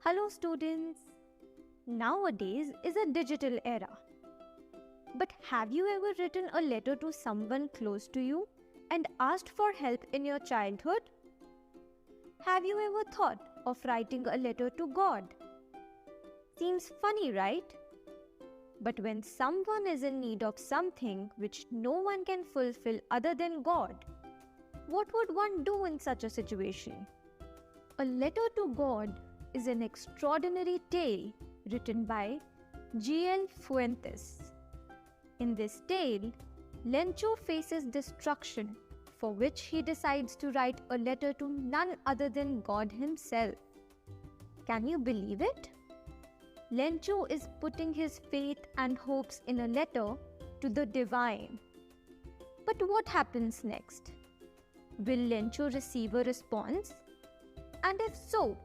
Hello students! Nowadays is a digital era. But have you ever written a letter to someone close to you and asked for help in your childhood? Have you ever thought of writing a letter to God? Seems funny, right? But when someone is in need of something which no one can fulfill other than God, what would one do in such a situation? A letter to God is an extraordinary tale written by G.L. Fuentes. In this tale, Lencho faces destruction, for which he decides to write a letter to none other than God himself. Can you believe it? Lencho is putting his faith and hopes in a letter to the divine. But what happens next? Will Lencho receive a response? And if so,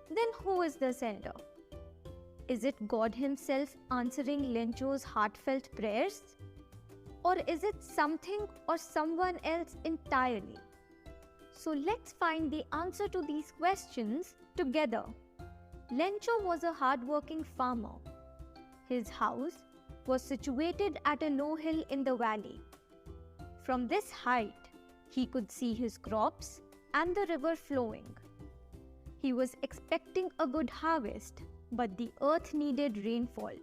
then who is the sender? Is it God himself answering Lencho's heartfelt prayers? Or is it something or someone else entirely? So let's find the answer to these questions together. Lencho was a hard-working farmer. His house was situated at a low hill in the valley. From this height, he could see his crops and the river flowing. He was expecting a good harvest, but the earth needed rainfall.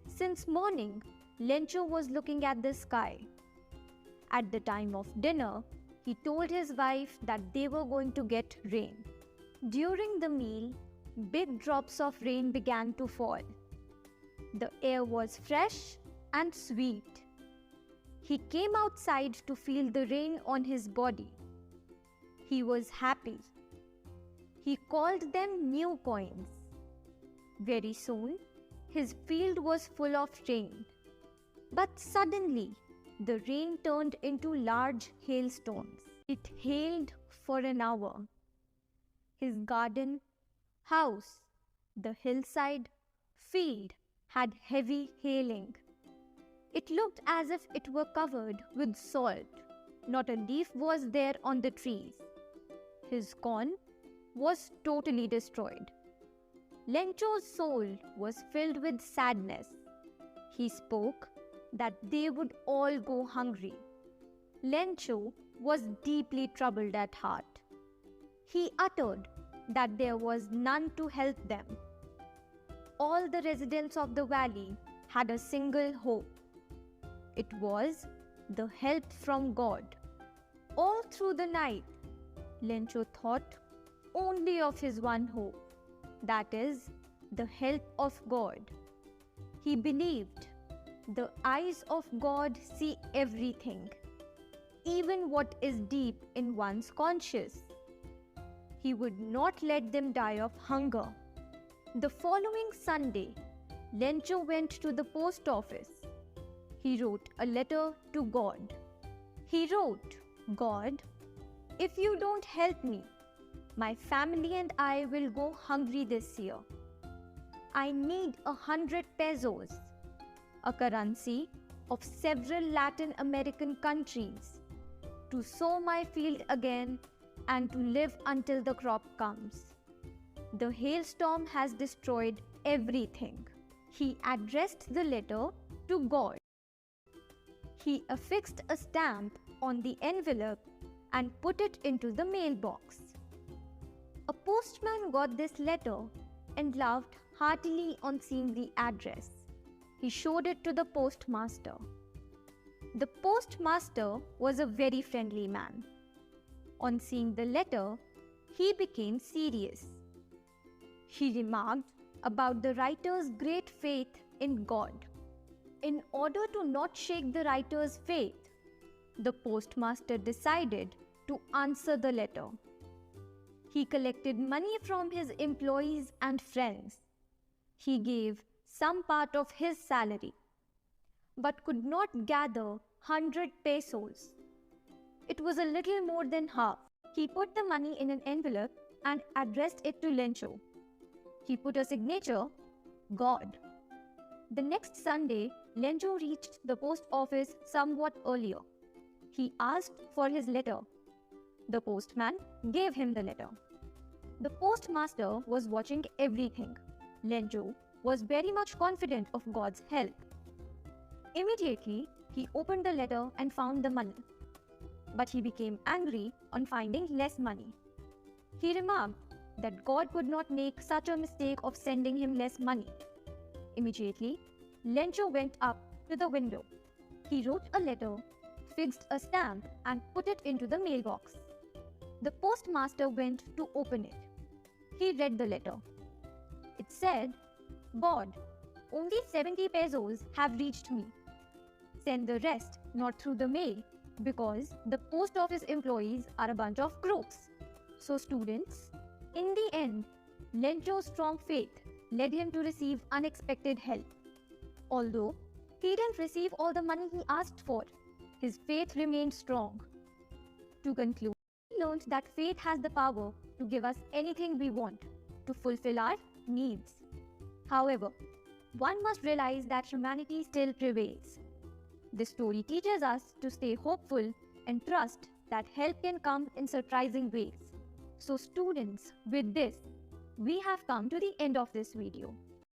Since morning, Lencho was looking at the sky. At the time of dinner, he told his wife that they were going to get rain. During the meal, big drops of rain began to fall. The air was fresh and sweet. He came outside to feel the rain on his body. He was happy. He called them new coins. Very soon, his field was full of rain. But suddenly, the rain turned into large hailstones. It hailed for an hour. His garden, house, the hillside, field had heavy hailing. It looked as if it were covered with salt. Not a leaf was there on the trees. His corn was totally destroyed. Lencho's soul was filled with sadness. He spoke that they would all go hungry. Lencho was deeply troubled at heart. He uttered that there was none to help them. All the residents of the valley had a single hope. It was the help from God. All through the night, Lencho thought only of his one hope, that is, the help of God. He believed the eyes of God see everything, even what is deep in one's conscience. He would not let them die of hunger. The following Sunday, Lencho went to the post office. He wrote a letter to God. He wrote, "God, if you don't help me, my family and I will go hungry this year. I need 100 pesos, a currency of several Latin American countries, to sow my field again and to live until the crop comes. The hailstorm has destroyed everything." He addressed the letter to God. He affixed a stamp on the envelope and put it into the mailbox. A postman got this letter and laughed heartily on seeing the address. He showed it to the postmaster. The postmaster was a very friendly man. On seeing the letter, he became serious. He remarked about the writer's great faith in God. In order to not shake the writer's faith, the postmaster decided to answer the letter. He collected money from his employees and friends. He gave some part of his salary, but could not gather 100 pesos. It was a little more than half. He put the money in an envelope and addressed it to Lencho. He put a signature, God. The next Sunday, Lencho reached the post office somewhat earlier. He asked for his letter. The postman gave him the letter. The postmaster was watching everything. Lencho was very much confident of God's help. Immediately, he opened the letter and found the money. But he became angry on finding less money. He remarked that God could not make such a mistake of sending him less money. Immediately, Lencho went up to the window. He wrote a letter, fixed a stamp, and put it into the mailbox. The postmaster went to open it. He read the letter. It said, "God, only 70 pesos have reached me. Send the rest not through the mail because the post office employees are a bunch of crooks." So students, in the end, Lencho's strong faith led him to receive unexpected help. Although he didn't receive all the money he asked for, his faith remained strong. To conclude, we learned that faith has the power to give us anything we want, to fulfill our needs. However, one must realize that humanity still prevails. This story teaches us to stay hopeful and trust that help can come in surprising ways. So students, with this, we have come to the end of this video.